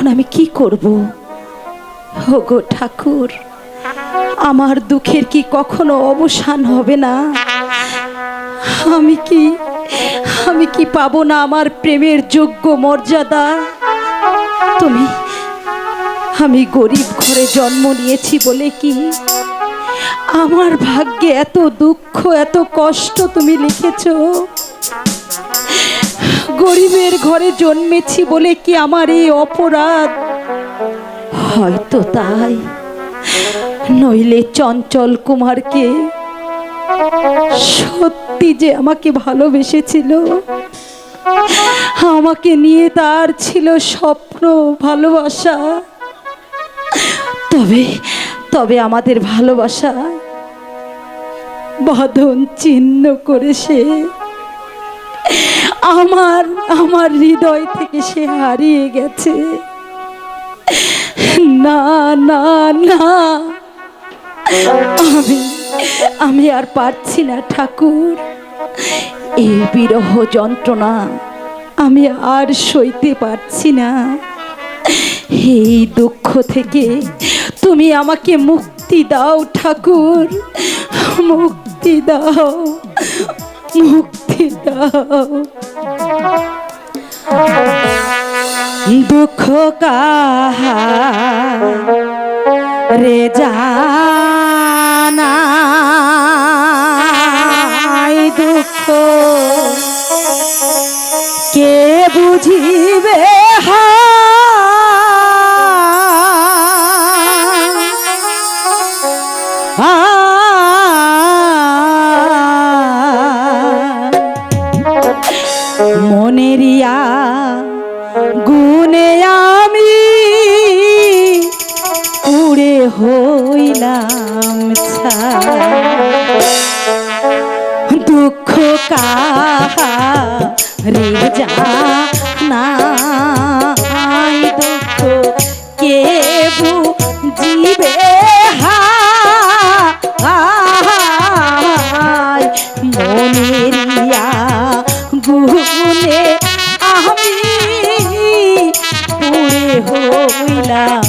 এখন আমি কি করব? ওগো ঠাকুর, আমার দুঃখের কি কখনো অবসান হবে না? আমি কি পাবো না আমার প্রেমের যোগ্য মর্যাদা? আমি গরিব ঘরে জন্ম নিয়েছি বলে কি আমার ভাগ্যে এত দুঃখ, এত কষ্ট তুমি লিখেছো? গরিবের ঘরে জন্মেছি বলে কি আমার এই অপরাধ? হয়তো তাই, নইলে চঞ্চল কুমারকে সত্যি যে আমাকে ভালোবেসেছিল, আমাকে নিয়ে তার ছিল স্বপ্ন, ভালোবাসা। তবে আমাদের ভালোবাসা বাঁধন চিহ্ন করে সে আমার হৃদয় থেকে সে হারিয়ে গেছে। না না না, আমি আর পারছি না ঠাকুর, এই বিরহ যন্ত্রণা আমি আর সইতে পারছি না। এই দুঃখ থেকে তুমি আমাকে মুক্তি দাও ঠাকুর, মুক্তি দাও, মুক্তি দাও। দুঃখ কাহারে জানা, দুঃখ কে বুঝিবে? মনেরিয়া গুনে আমি উড়ে হইলাম দুঃখ কাহারে জানাই, দুঃখ কে বুঝিবে? মনেরিয়া গুনে আমি পুরে হইলাম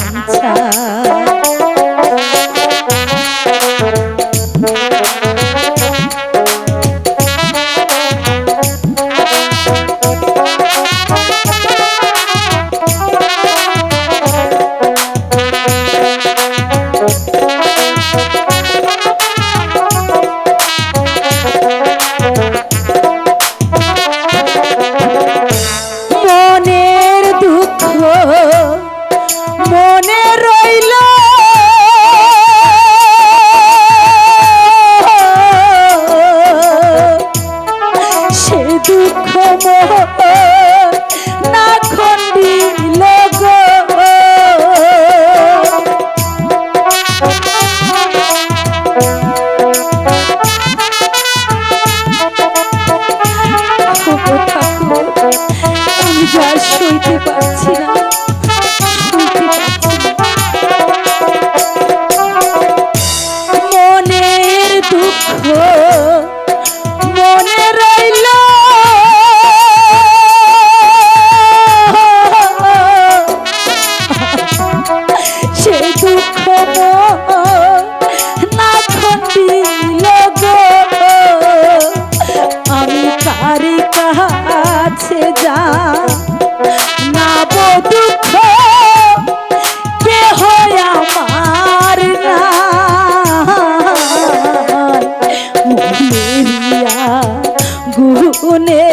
গুনে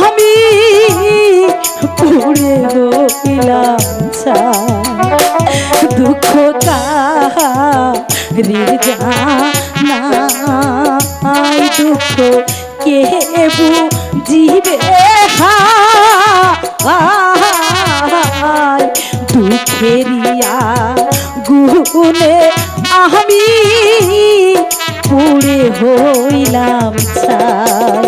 আমি পুড়ে রইলাম দুঃখ কাহারে জানাই, দুঃখ কে বুঝিবে? দুঃখেরিয়া গুনে আমি পুড়ে হইলাম ছাই।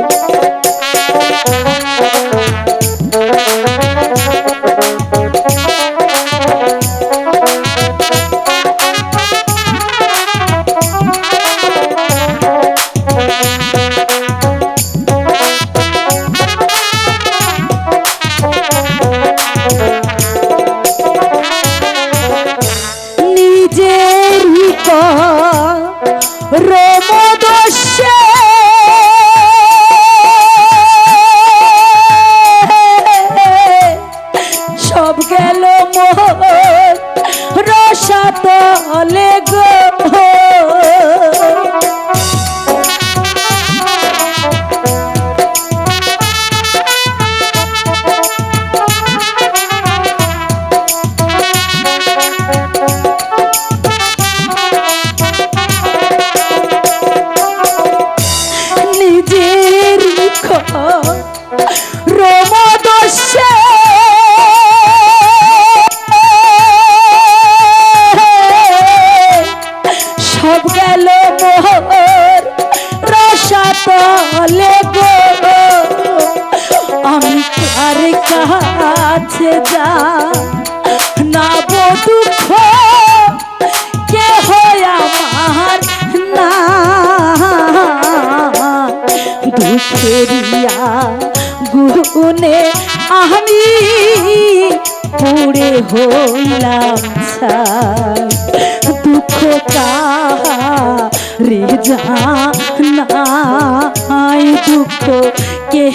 সব গেল মোর রসাতলে গো। নিজের রোমদস্যে সব গেল মোর রসাতলে গো। আমি কার কাছে যা না দুঃখ কে হয় আমার না দুঃখেরিয়া গুনে আমি পুড়ে হইলাম ছাই। দুঃখ কারে জানাই দুঃখ কে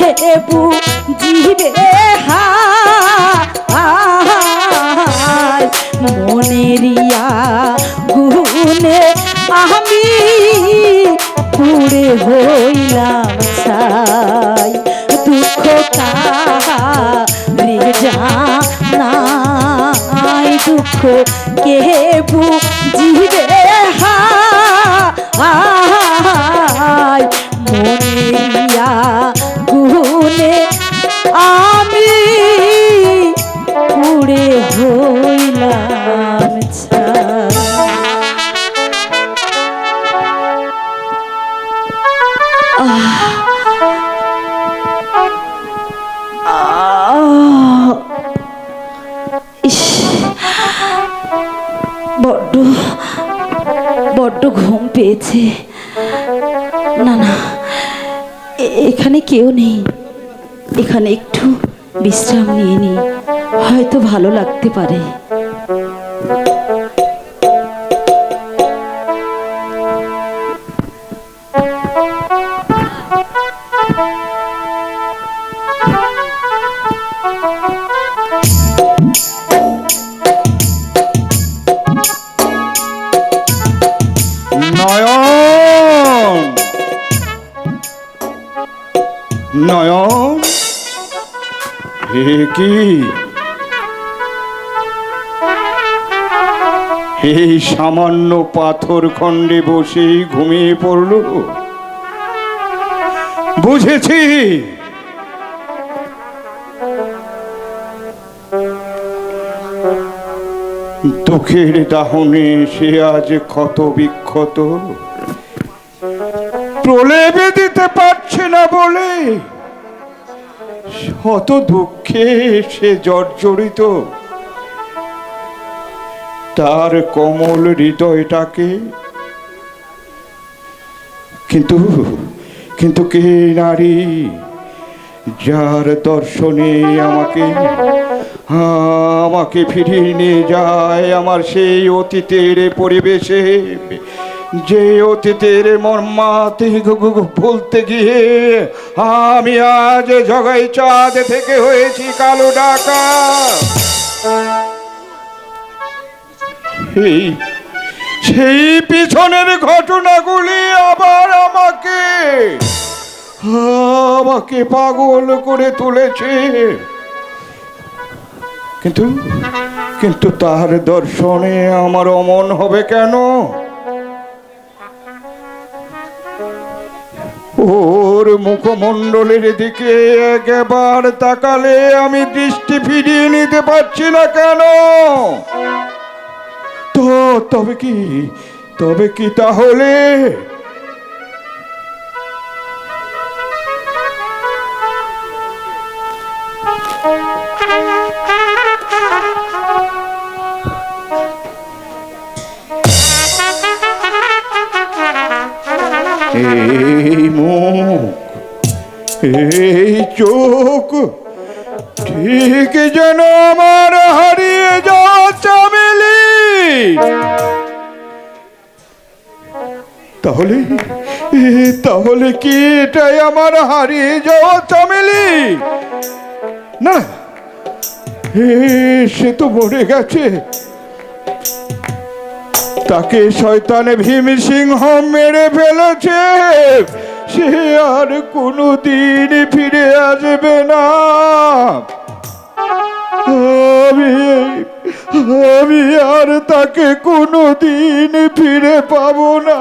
বুঝিবে হায় মনেরিয়া গুনে আমি পুড়ে হইলাম ছাই। দুঃখ কারে জানাই দুঃখ কে বুঝিবে হায় মনেরিয়া গুনে আমি পুড়ে হইলাম ছাই। বড্ড ঘুম পেয়েছে। না না, এখানে কেউ নেই, এখানে একটু বিশ্রাম নিয়ে নি, হয়তো ভালো লাগতে পারে। নয়ন, হে কি এই সামান্য পাথর খণ্ডে বসে ঘুমিয়ে পড়ল? বুঝেছি দুঃখের দাহনে সে আজ ক্ষত বিক্ষত, প্রলেপে দিতে পারছে না বলে শত দুঃখে সে জর্জরিত। তার কোমল হৃদয়টাকে কিন্তু কিন্তু কে নারী যার দর্শনে আমাকে ফিরিয়ে নিয়ে যায় আমার সেই অতীতের পরিবেশে, যে অতীতের মর্মাতে বলতে গিয়ে আমি আজ জগাই চাঁদ থেকে হয়েছি কালো ডাকা। সেই পিছনের ঘটনাগুলি আবার আমাকে পাগল করে তুলেছে। কিন্তু তার দর্শনে আমার অমন হবে কেন? ওর মুখমণ্ডলের দিকে একবার তাকালে আমি দৃষ্টি ফিরিয়ে নিতে পারছি না কেন? তবে কি তাহলে এই মুখ, এই চোখ ঠিক যেন আমার হারিয়ে যাওয়া চামেলি। তাহলে কি এটাই আমার হারিয়ে যাওয়া চামেলি? না, সে তো মরে গেছে। তাকে শয়তানে ভীম সিংহ মেরে ফেলেছে। সে আর কোনোদিন ফিরে আসবে না। আমি আর তাকে কোনোদিন ফিরে পাবো না।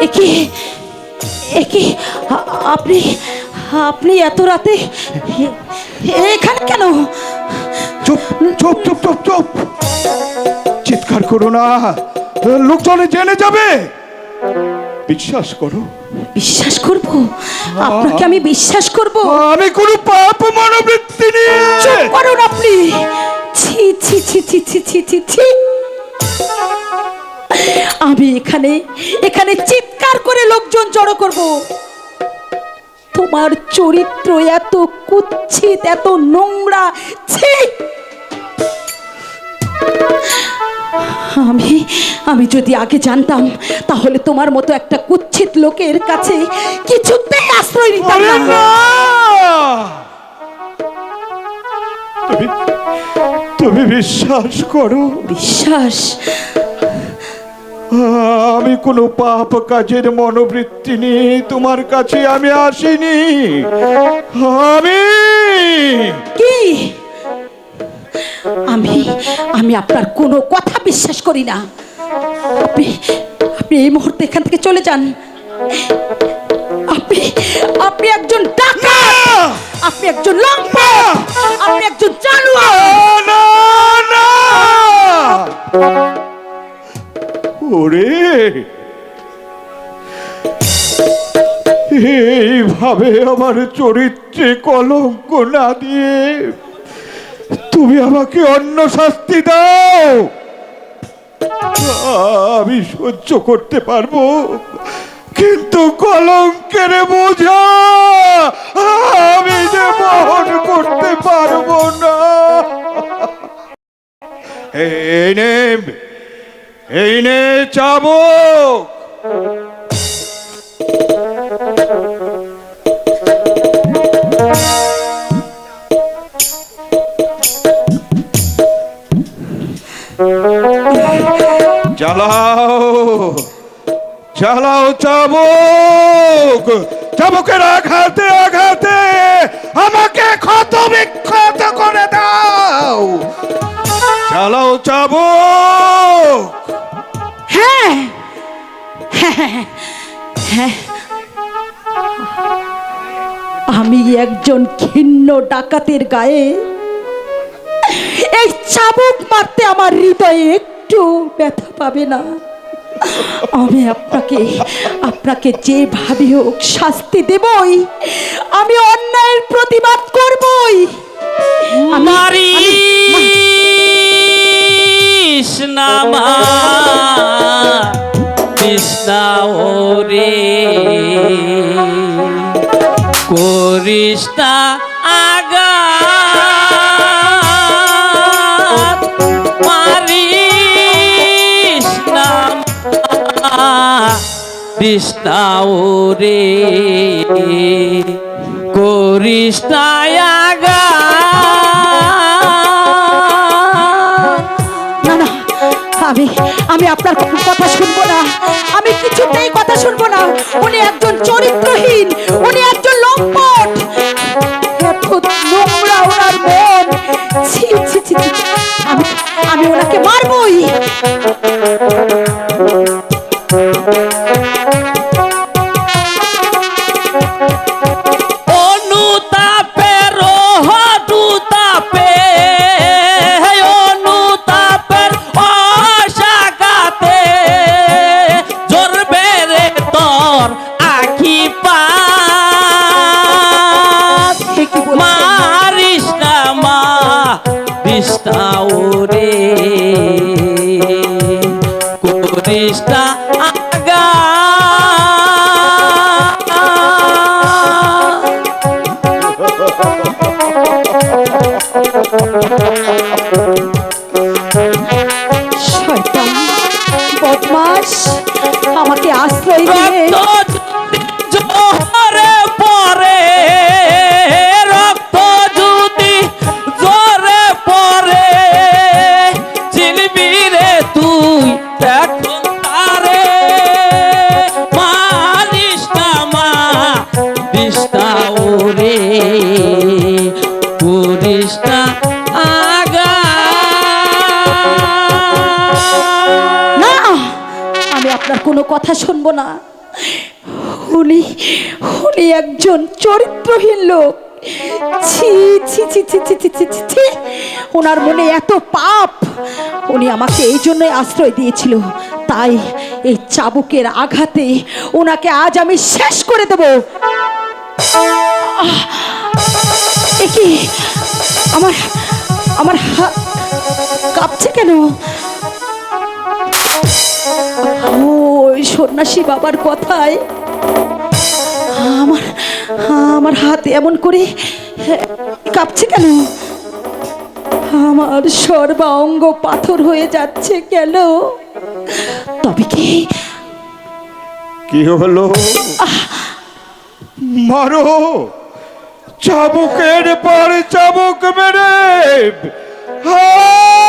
একি একি আপনি আপনি এত রাতে এখানে কেন? চুপ চুপ চুপ চুপ চুপ, চিৎকার করো না, লোকজনে জেনে যাবে। বিশ্বাস করো। বিশ্বাস করব? আপনাকে আমি বিশ্বাস করব? আমি কোনো পাপ মনোবৃত্তি নিয়ে। চুপ করুন আপনি। ছি ছি ছি ছি ছি ছি ছি ছি। আমি এখানে এখানে চিৎকার করে লোকজন জড়ো করব? তোমার চরিত্র এত কুৎসিত, এত নোংরা। ছি! আমি যদি আগে জানতাম তাহলে তোমার মতো একটা কুৎসিত লোকের কাছে কিছুতেই আশ্রয় নিতাম না। তুমি বিশ্বাস করো। বিশ্বাস? আমি কোনো পাপ কাজের মনোবৃত্তি নিয়ে তোমার কাছে আমি আসিনি। আমি কি? আমি আপনার কোনো কথা বিশ্বাস করি না। আপনি আপনি এই মুহূর্তে এখান থেকে চলে যান। আপনি একজন ডাকাত, আপনি একজন লম্পট, আপনি একজন জানোয়ার। না না, ওরে এইভাবে আমার চরিত্রে কলঙ্ক না দিয়ে তুমি আমাকে অন্য শাস্তি দাও। আমি সহ্য করতে পারবো, কিন্তু কলঙ্কের বোঝা আমি যে বহন করতে পারবো না। এই নে চাবুক। জ্বালাও জ্বালাও চাবুক। চাবুকের আঘাতে আঘাতে আমাকে ক্ষত বিক্ষত করে দাও। জ্বালাও চাবুক। হ্যাঁ হ্যাঁ হ্যাঁ, আমি একজন ঘৃণ্য ডাকাতের গায়ে এই চাবুক মারতে আমার হৃদয়ে একটু ব্যথা পাবে না। আমি আপনাকে যেভাবে হোক শাস্তি দেবই। আমি অন্যায়ের প্রতিবাদ করবই। করিস না আগা মারিস না কৃষ্ণা ওরে করিস না আগা। না না, আমি আপনার কথা শুনবো না। আমি কিছুতেই কথা শুনবো না। উনি একজন চরিত্রহীন, উনি একজন লম্পট। এত নোংরা ওনার মন। ছি ছি ছি ছি। আমি ওনাকে মারবই। ওরে করিস না আগা শয়তান। মাস আমাকে আশ্রয় দিয়ে রক্ত যদি জোরে পড়ে, রক্ত যদি জোরে পড়ে, চিনবি রে তুই এখন তারে। মানিস না মা দিসটা ওরে, করিস না আগা। না, আমি আপনার কোনো কথা শুনবো না। উনি উনি একজন চরিত্রহীন লোক। ছি ছি ছি ছি ছি ছি ছি ছি ছি। ওনার মনে এত পাপ। উনি আমাকে এই জন্যই আশ্রয় দিয়েছিল, তাই এই চাবুকের আঘাতে ওনাকে আজ আমি শেষ করে দেব। এ কি, আমার আমার হাত কাঁপছে কেন? ওই সন্ন্যাসী বাবার কথায় আমার আমার হাত এমন করে কাঁপছে কেন? আমার সর্বাঙ্গ পাথর হয়ে যাচ্ছে কেন? তবে কি হলো? মারো, চাবুকের পর চাবুক মেরে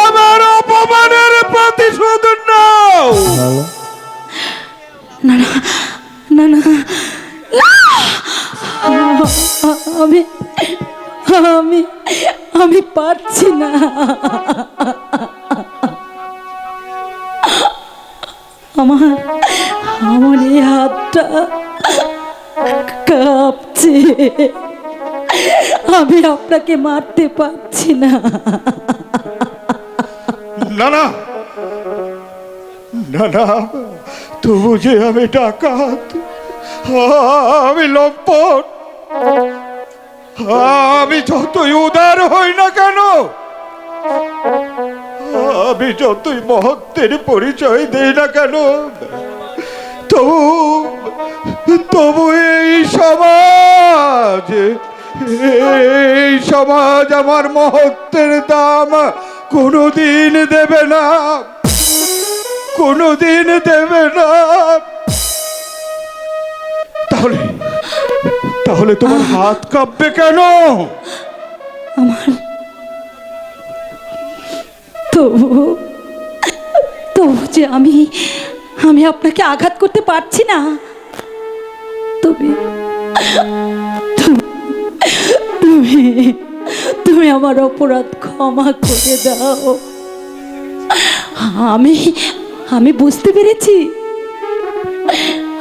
আমার অপমানের প্রতিশোধ নাও। না না না না না! আমি আমি আমি পারছি না। আমার আমার এই হাতটা কাঁপছে। আমি আপনাকে মারতে পারছি না। না না না না, তবু যে আমি ডাকাত, আমি লম্পট, আমি যতই উদার হই না কেন, আমি যতই মহত্বের পরিচয় দেই না কেন, তবু তবু এই সমাজ আমার মহত্বের দাম কোনোদিন দেবে না, কোনোদিন দেবে না। তাহলে তাহলে তোমার হাত কাঁপবে কেন? আমার তবু তবু যে আমি আমি আপনাকে আঘাত করতে পারছি না। তুমি তুমি তুমি আমার অপরাধ ক্ষমা করে দাও। আমি আমি বুঝতে পেরেছি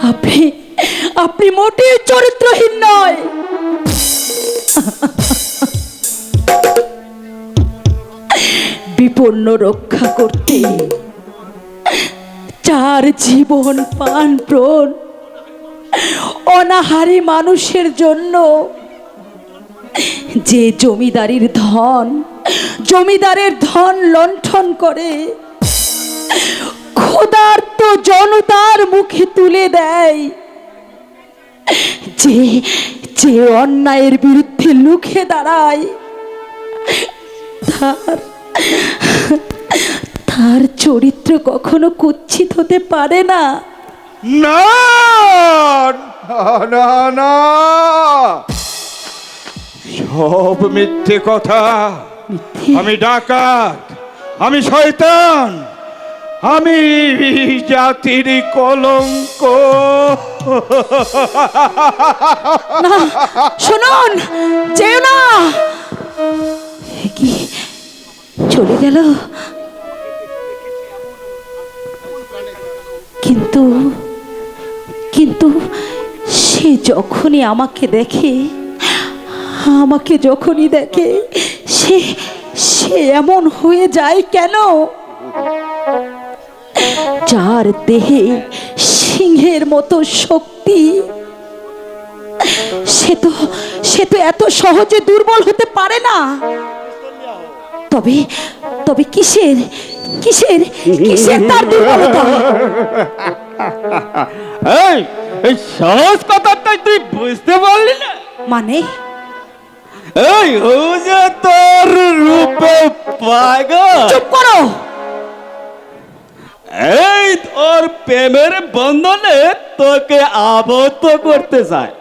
আপনি আপনি মোটেই চরিত্রহীন নয়। বিপন্ন রক্ষা করতে চার জীবন প্রাণ অনাহারী মানুষের জন্য যে জমিদারের ধন লণ্ঠন করে ক্ষুধার্ত জনতার মুখে তুলে দেয়, যে যে অন্যায়ের বিরুদ্ধে লুখে দাঁড়ায়, তার চরিত্র কখনো কুৎসিত হতে পারে না। না না না, সব মিথ্যে কথা। আমি ডাকাত, আমি শয়তান, আমি জাতির কলঙ্ক। না, শুনুন, যেও না। কি চলে গেল? কিন্তু কিন্তু সে যখনই আমাকে দেখে সে সে এমন হয়ে যায় কেন? যার দেহে সিংহের মতো শক্তি, সে তো এত সহজে দুর্বল হতে পারে না। তবে তবে কিসের কিসের কিসের তার দুর্বলতা? এই সহজ কথাটাই তুই বুঝতে পারলি না? মানে এই ও যে তোর রূপে পাগল। চুপ করো। এই ওর প্রেমের বন্ধনে তোকে আবদ্ধ করতে চায়।